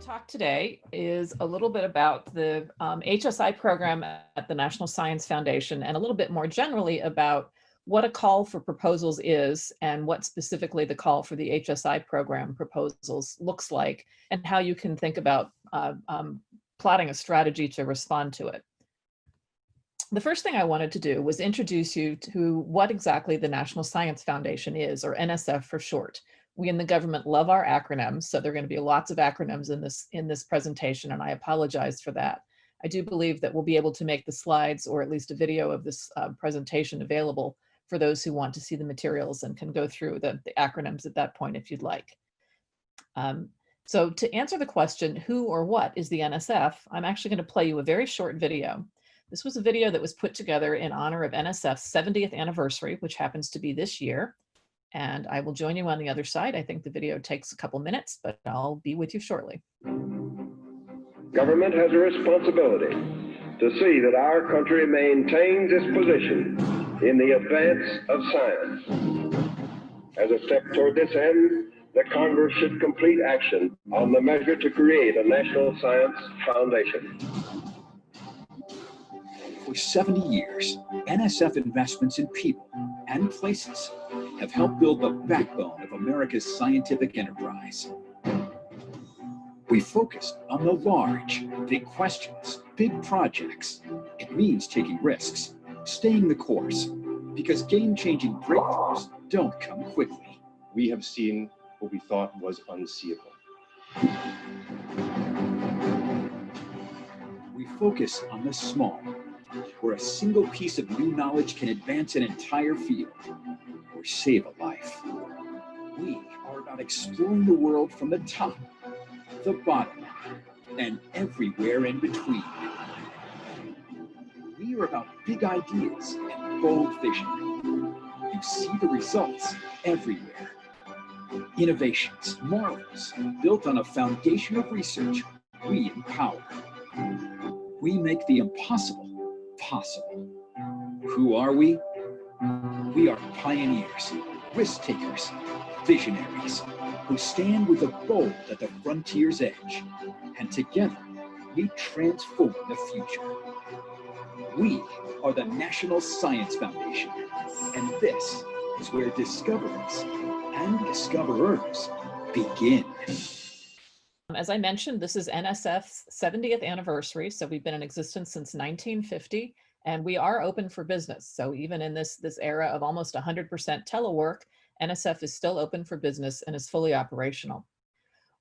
talk today is a little bit about the HSI program at the National Science Foundation, and a little bit more generally about what a call for proposals is and what specifically the call for the HSI program proposals looks like, and how you can think about plotting a strategy to respond to it. The first thing I wanted to do was introduce you to what exactly the National Science Foundation is, or NSF for short. We in the government love our acronyms, so there are going to be lots of acronyms in this presentation, and I apologize for that. I do believe that we'll be able to make the slides, or at least a video of this presentation, available for those who want to see the materials and can go through the acronyms at that point if you'd like. So to answer the question, who or what is the NSF, I'm actually going to play you a very short video. This was a video that was put together in honor of NSF's 70th anniversary, which happens to be this year. And I will join you on the other side. I think the video takes a couple minutes, but I'll be with you shortly. Government has a responsibility to see that our country maintains its position in the advance of science. As a step toward this end, the Congress should complete action on the measure to create a National Science Foundation. For 70 years, NSF investments in people and places have helped build the backbone of America's scientific enterprise. We focused on the large, big questions, big projects. It means taking risks, staying the course, because game-changing breakthroughs don't come quickly. We have seen what we thought was unseeable. We focus on the small, where a single piece of new knowledge can advance an entire field or save a life. We are about exploring the world from the top, the bottom, and everywhere in between. We are about big ideas and bold vision. You see the results everywhere. Innovations, marvels, built on a foundation of research, we empower. We make the impossible possible. Who are we? We are pioneers, risk takers, visionaries, who stand with the bold at the frontier's edge. And together, we transform the future. We are the National Science Foundation, and this is where discoveries and discoverers begin. As I mentioned, this is NSF's 70th anniversary, so we've been in existence since 1950, and we are open for business. So even in this era of almost 100% telework, NSF is still open for business and is fully operational.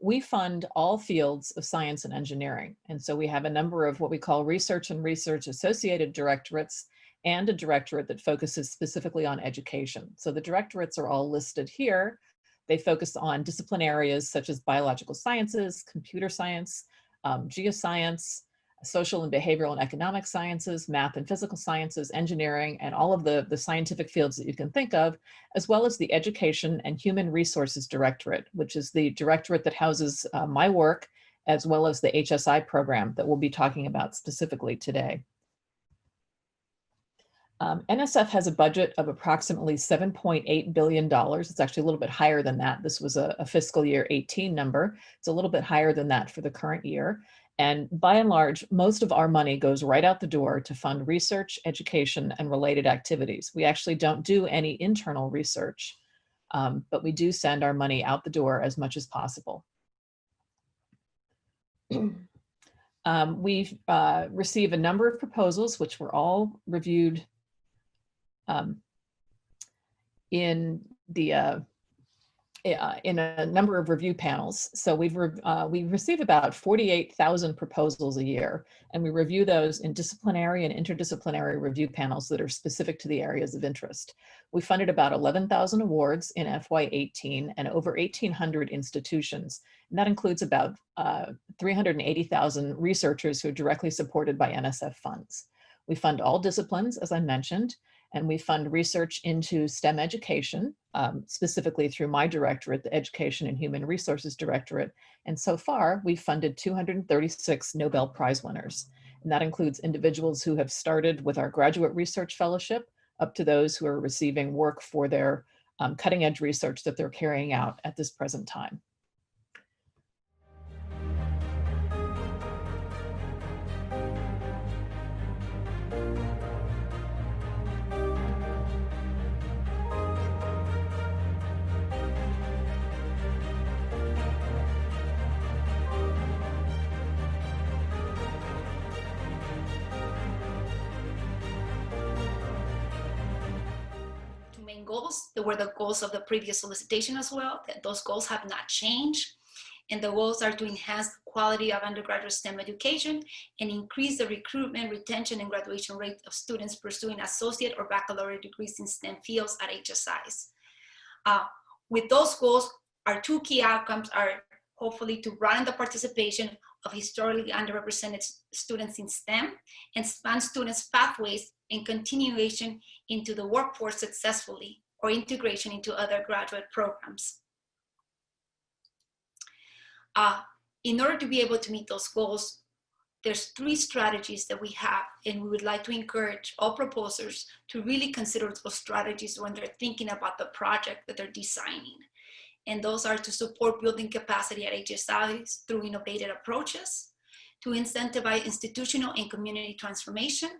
We fund all fields of science and engineering, and so we have a number of what we call research and research-associated directorates, and a directorate that focuses specifically on education. So the directorates are all listed here. They focus on discipline areas such as biological sciences, computer science, geoscience, social and behavioral and economic sciences, math and physical sciences, engineering, and all of the scientific fields that you can think of, as well as the Education and Human Resources Directorate, which is the directorate that houses my work, as well as the HSI program that we'll be talking about specifically today. NSF has a budget of approximately $7.8 billion. It's actually a little bit higher than that. This was a fiscal year 18 number. It's a little bit higher than that for the current year. And by and large, most of our money goes right out the door to fund research, education, and related activities. We actually don't do any internal research, but we do send our money out the door as much as possible. We've received a number of proposals, which were all reviewed in a number of review panels. So we receive about 48,000 proposals a year, and we review those in disciplinary and interdisciplinary review panels that are specific to the areas of interest. We funded about 11,000 awards in FY18 and over 1,800 institutions. And that includes about 380,000 researchers who are directly supported by NSF funds. We fund all disciplines, as I mentioned, and we fund research into STEM education, specifically through my directorate, the Education and Human Resources Directorate. And so far, we've funded 236 Nobel Prize winners. And that includes individuals who have started with our Graduate Research Fellowship, up to those who are receiving work for their cutting edge research that they're carrying out at this present time. goals. They were the goals of the previous solicitation as well. That those goals have not changed. And the goals are to enhance the quality of undergraduate STEM education and increase the recruitment, retention, and graduation rate of students pursuing associate or baccalaureate degrees in STEM fields at HSIs. With those goals, our two key outcomes are hopefully to broaden the participation of historically underrepresented students in STEM and expand students' pathways and continuation into the workforce successfully or integration into other graduate programs. In order to be able to meet those goals, there's 3 strategies that we have, and we would like to encourage all proposers to really consider those strategies when they're thinking about the project that they're designing. And those are to support building capacity at HSIs through innovative approaches, to incentivize institutional and community transformation,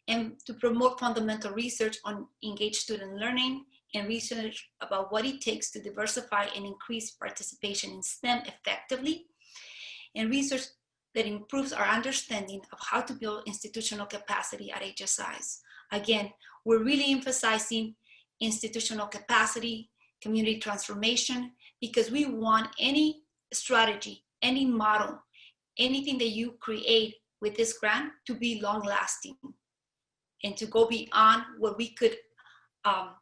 and to promote fundamental research on engaged student learning and research about what it takes to diversify and increase participation in STEM effectively, and research that improves our understanding of how to build institutional capacity at HSIs. Again, we're really emphasizing institutional capacity, community transformation, because we want any strategy, any model, anything that you create with this grant to be long lasting and to go beyond what we could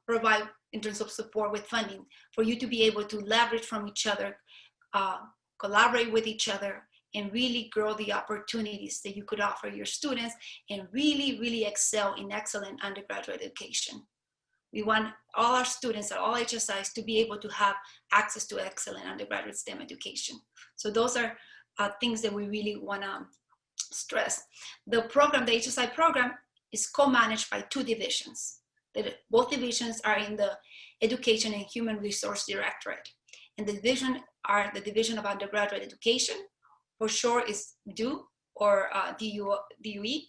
provide in terms of support with funding, for you to be able to leverage from each other, collaborate with each other, and really grow the opportunities that you could offer your students and really, really excel in excellent undergraduate education. We want all our students at all HSIs to be able to have access to excellent undergraduate STEM education. So those are things that we really want to stress. The program, the HSI program, is co-managed by 2 divisions. Both divisions are in the Education and Human Resource Directorate. And the division are the Division of Undergraduate Education, for short is DU or DUE.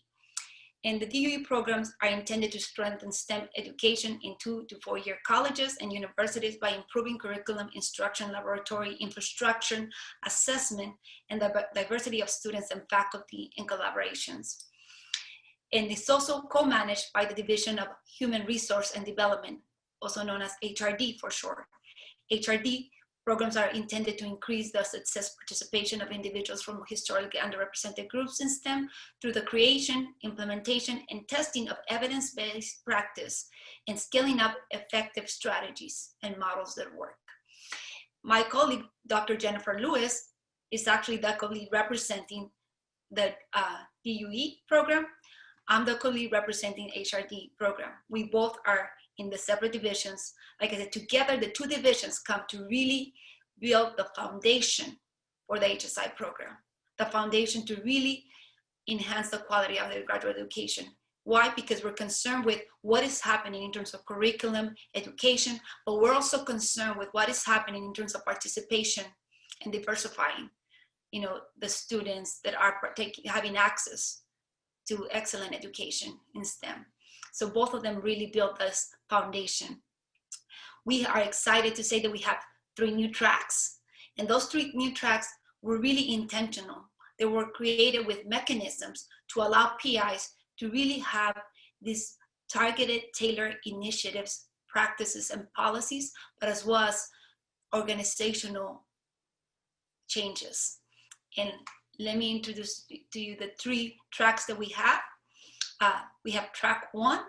And the DUE programs are intended to strengthen STEM education in 2 to 4 year colleges and universities by improving curriculum, instruction, laboratory, infrastructure, assessment, and the diversity of students and faculty in collaborations. And it's also co-managed by the Division of Human Resource and Development, also known as HRD for short. HRD programs are intended to increase the success participation of individuals from historically underrepresented groups in STEM through the creation, implementation, and testing of evidence-based practice and scaling up effective strategies and models that work. My colleague, Dr. Jennifer Lewis, is actually the co-lead representing the DUE program. I'm the co-lead representing HRD program. We both are in the separate divisions. Like I said, together the 2 divisions come to really build the foundation for the HSI program, the foundation to really enhance the quality of the graduate education. Why? Because we're concerned with what is happening in terms of curriculum, education, but we're also concerned with what is happening in terms of participation and diversifying, the students that are having access to excellent education in STEM. So both of them really built this foundation. We are excited to say that we have 3 new tracks, and those 3 new tracks were really intentional. They were created with mechanisms to allow PIs to really have these targeted, tailored initiatives, practices, and policies, but as well as organizational changes. And let me introduce to you the 3 tracks that we have. We have track 1,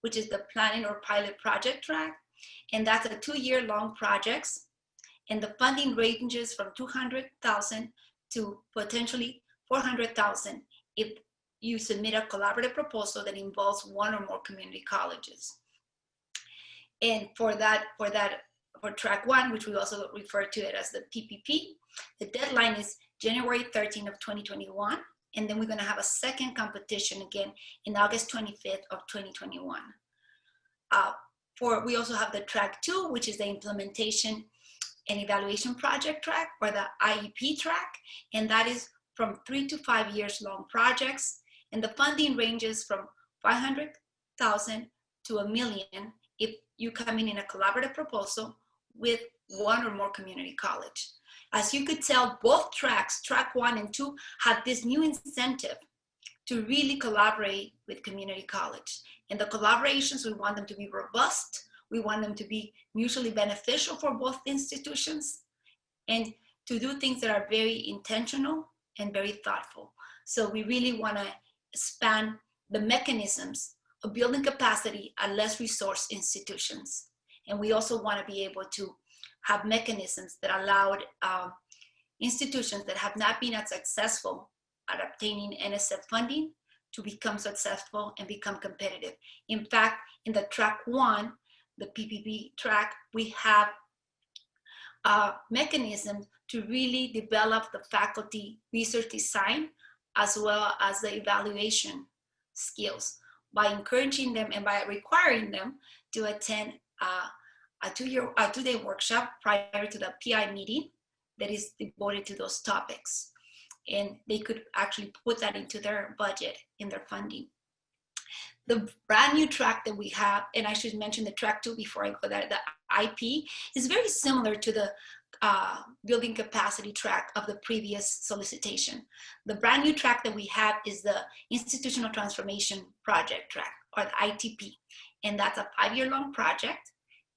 which is the planning or pilot project track. And that's a 2-year-long projects. And the funding ranges from $200,000 to potentially $400,000 if you submit a collaborative proposal that involves 1 or more community colleges. And for track 1, which we also refer to it as the PPP, the deadline is January 13th of 2021. And then we're going to have a second competition again in August 25th of 2021. We also have the track 2, which is the implementation and evaluation project track, or the IEP track. And that is from 3 to 5 years long projects. And the funding ranges from $500,000 to $1 million if you come in a collaborative proposal with 1 or more community college. As you could tell, both tracks, track 1 and 2, have this new incentive to really collaborate with community college. And the collaborations, we want them to be robust. We want them to be mutually beneficial for both institutions and to do things that are very intentional and very thoughtful. So we really want to span the mechanisms of building capacity at less resource institutions. And we also want to be able to have mechanisms that allowed institutions that have not been as successful at obtaining NSF funding to become successful and become competitive. In fact, in the track 1, the PPP track, we have a mechanism to really develop the faculty research design as well as the evaluation skills by encouraging them and by requiring them to attend a two-day workshop prior to the PI meeting that is devoted to those topics. And they could actually put that into their budget in their funding. The brand new track that we have, and I should mention the track 2 before I go there, the IP is very similar to the building capacity track of the previous solicitation. The brand new track that we have is the Institutional Transformation Project track, or the ITP. And that's a 5-year-long project,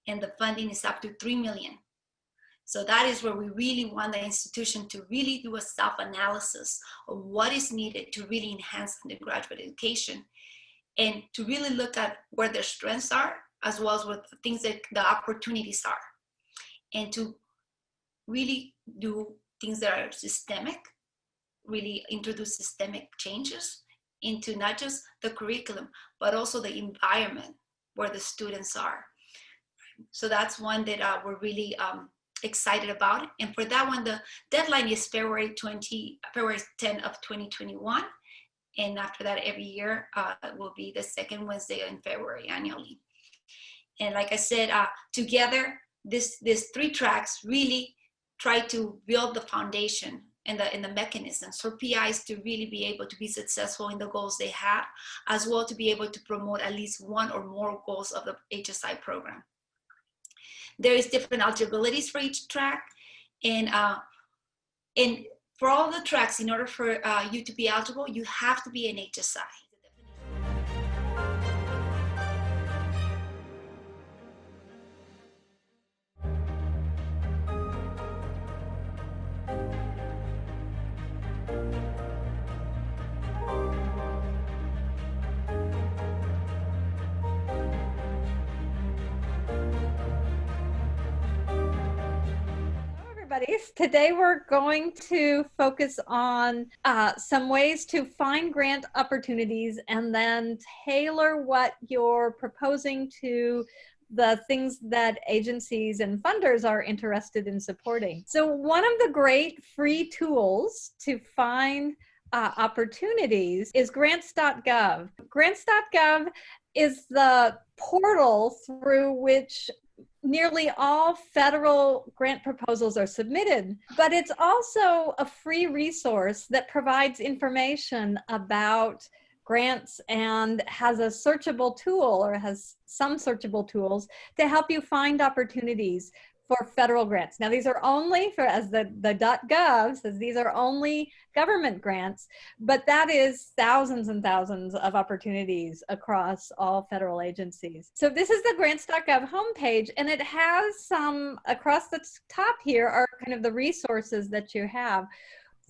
and the funding is up to $3 million. So that is where we really want the institution to really do a self-analysis of what is needed to really enhance undergraduate education, and to really look at where their strengths are, as well as what the things that the opportunities are, and to really do things that are systemic, really introduce systemic changes into not just the curriculum, but also the environment where the students are. So that's one that we're really excited about. And for that one, the deadline is February 10 of 2021. And after that, every year will be the second Wednesday in February annually. And like I said, together, these 3 tracks really try to build the foundation and the mechanisms for PIs to really be able to be successful in the goals they have, as well to be able to promote at least one or more goals of the HSI program. There is different eligibilities for each track, and for all the tracks, in order for you to be eligible, you have to be an HSI. Today we're going to focus on some ways to find grant opportunities and then tailor what you're proposing to the things that agencies and funders are interested in supporting. So one of the great free tools to find opportunities is grants.gov. Grants.gov is the portal through which nearly all federal grant proposals are submitted, but it's also a free resource that provides information about grants and has a searchable tool, or has some searchable tools to help you find opportunities for federal grants. Now, these are only for, as the .gov says, these are only government grants, but that is thousands and thousands of opportunities across all federal agencies. So this is the grants.gov homepage, and it has some, across the top here are kind of the resources that you have.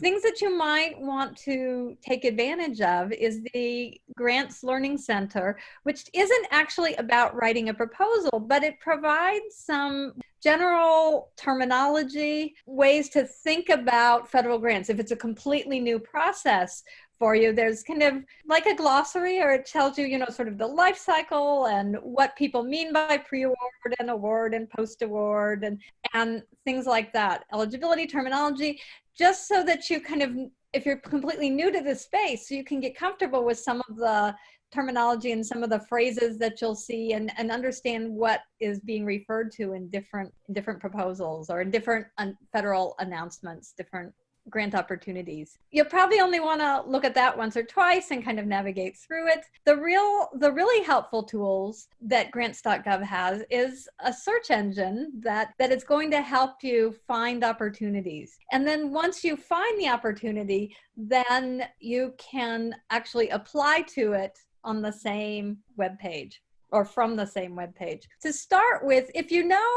Things that you might want to take advantage of is the Grants Learning Center, which isn't actually about writing a proposal, but it provides some general terminology, ways to think about federal grants. If it's a completely new process for you, there's kind of like a glossary, or it tells you, sort of the life cycle and what people mean by pre-award and award and post-award and things like that. Eligibility terminology, just so that you kind of, if you're completely new to this space, so you can get comfortable with some of the terminology and some of the phrases that you'll see, and understand what is being referred to in different proposals or in different federal announcements, different grant opportunities. You'll probably only want to look at that once or twice and kind of navigate through it. The really helpful tools that grants.gov has is a search engine that is going to help you find opportunities. And then once you find the opportunity, then you can actually apply to it on the same web page or from the same web page. To start with, if you know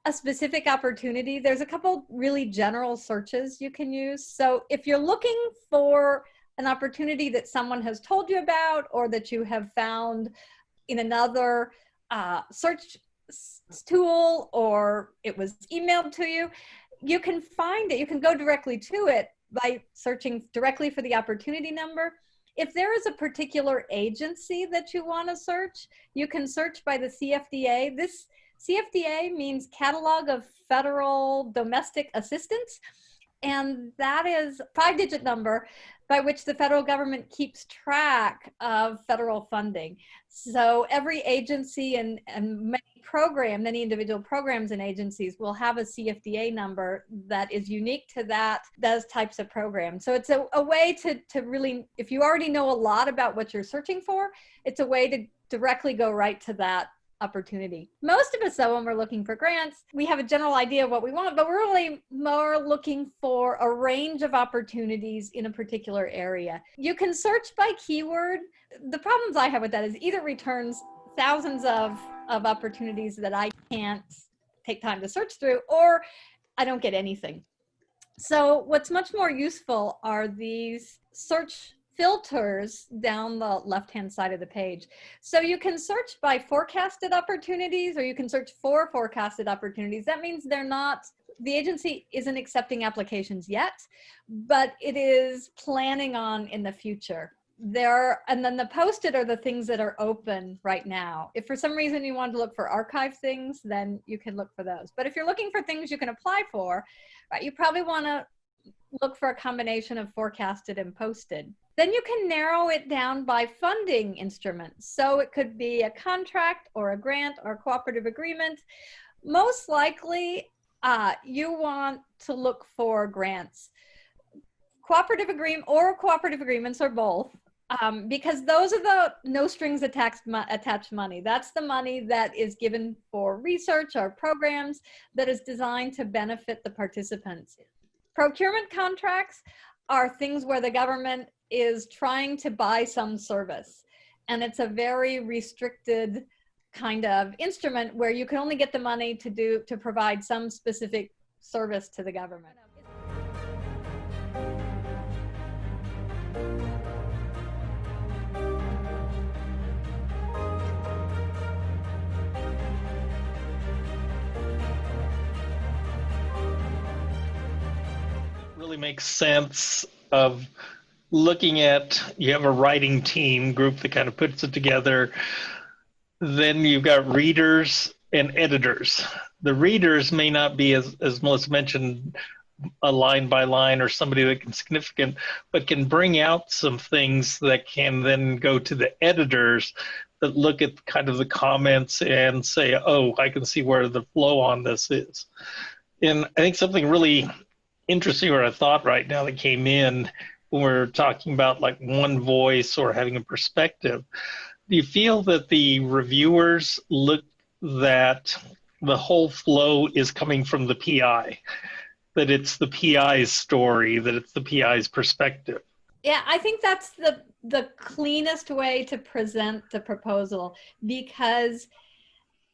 a specific opportunity, there's a couple really general searches you can use. So if you're looking for an opportunity that someone has told you about, or that you have found in another search tool, or it was emailed to you, you can find it. You can go directly to it by searching directly for the opportunity number. If there is a particular agency that you want to search, you can search by the CFDA. This CFDA means Catalog of Federal Domestic Assistance, and that is a 5-digit number by which the federal government keeps track of federal funding. So every agency and many individual programs and agencies will have a CFDA number that is unique to those types of programs. So it's a way to really, if you already know a lot about what you're searching for, it's a way to directly go right to that opportunity. Most of us, though, when we're looking for grants, we have a general idea of what we want, but we're really more looking for a range of opportunities in a particular area. You can search by keyword. The problems I have with that is either returns thousands of opportunities that I can't take time to search through, or I don't get anything. So what's much more useful are these search filters down the left-hand side of the page. So you can search by forecasted opportunities, or you can search for forecasted opportunities. That means the agency isn't accepting applications yet, but it is planning on in the future. And then the posted are the things that are open right now. If for some reason you want to look for archive things, then you can look for those. But if you're looking for things you can apply for, right, you probably want to look for a combination of forecasted and posted. Then you can narrow it down by funding instruments. So it could be a contract or a grant or a cooperative agreement. Most likely, you want to look for grants. Cooperative agreements, or both, because those are the no strings attached money. That's the money that is given for research or programs that is designed to benefit the participants. Procurement contracts are things where the government is trying to buy some service, and it's a very restricted kind of instrument where you can only get the money to provide some specific service to the government. Really makes sense of looking at, you have a writing team group that kind of puts it together. Then you've got readers and editors. The readers may not be, as Melissa mentioned, a line by line or somebody that can significant, but can bring out some things that can then go to the editors that look at kind of the comments and say, oh, I can see where the flow on this is. And I think something really interesting, or a thought right now that came in when we're talking about like one voice or having a perspective. Do you feel that the reviewers look that the whole flow is coming from the PI, that it's the PI's story, that it's the PI's perspective? Yeah, I think that's the cleanest way to present the proposal, because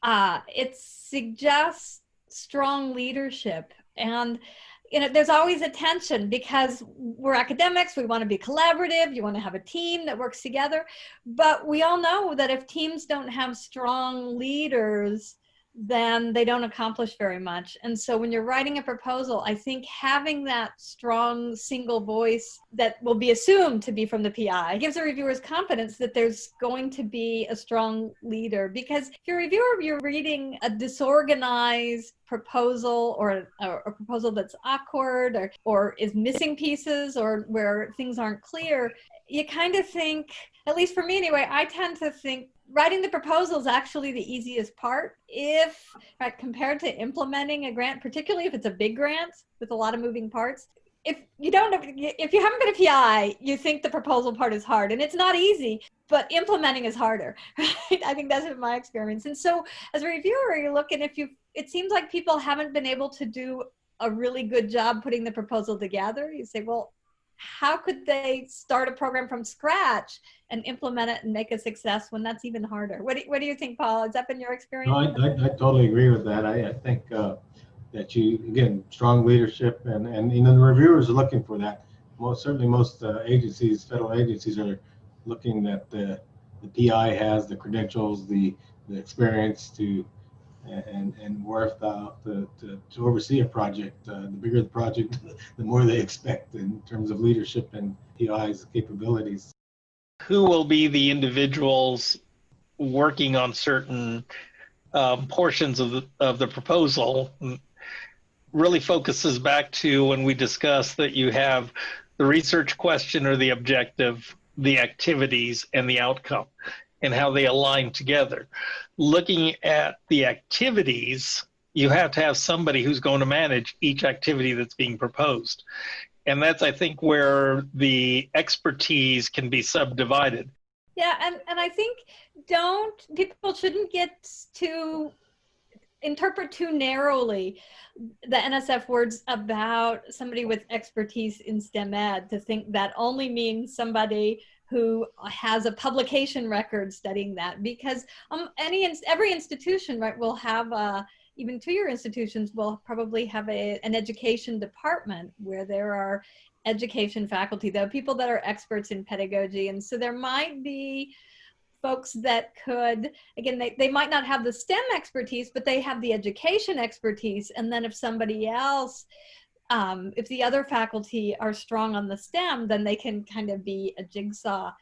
it suggests strong leadership. And there's always a tension because we're academics, we want to be collaborative, you want to have a team that works together. But we all know that if teams don't have strong leaders, then they don't accomplish very much. And so when you're writing a proposal, I think having that strong single voice that will be assumed to be from the PI gives the reviewers confidence that there's going to be a strong leader. Because if you're a reviewer, you're reading a disorganized proposal, or a proposal that's awkward, or is missing pieces, or where things aren't clear, you kind of think, at least for me anyway, I tend to think writing the proposal is actually the easiest part, compared to implementing a grant, particularly if it's a big grant with a lot of moving parts. If you haven't been a PI, you think the proposal part is hard, and it's not easy, but implementing is harder, right? I think that's been my experience. And so as a reviewer, you're looking, it seems like people haven't been able to do a really good job putting the proposal together. You say, well, how could they start a program from scratch and implement it and make a success when that's even harder? What do you think, Paul? Has that been your experience? No, I totally agree with that. I think that you, again, strong leadership, and the reviewers are looking for that. Most agencies, federal agencies, are looking at the PI has the credentials, the experience to and worth to oversee a project. The bigger the project, the more they expect in terms of leadership and PI's capabilities. Who will be the individuals working on certain portions of the proposal? Really focuses back to when we discussed that you have the research question or the objective, the activities, and the outcome, and how they align together. Looking at the activities, you have to have somebody who's going to manage each activity that's being proposed. And that's, I think, where the expertise can be subdivided. Yeah, and I think people shouldn't get to interpret too narrowly the NSF words about somebody with expertise in STEM ed, to think that only means somebody who has a publication record studying that, because every institution, right, will have even two-year institutions will probably have an education department where there are education faculty, though, people that are experts in pedagogy. And so there might be folks that could, again, they might not have the STEM expertise, but they have the education expertise. And then if somebody else, if the other faculty are strong on the STEM, then they can kind of be a jigsaw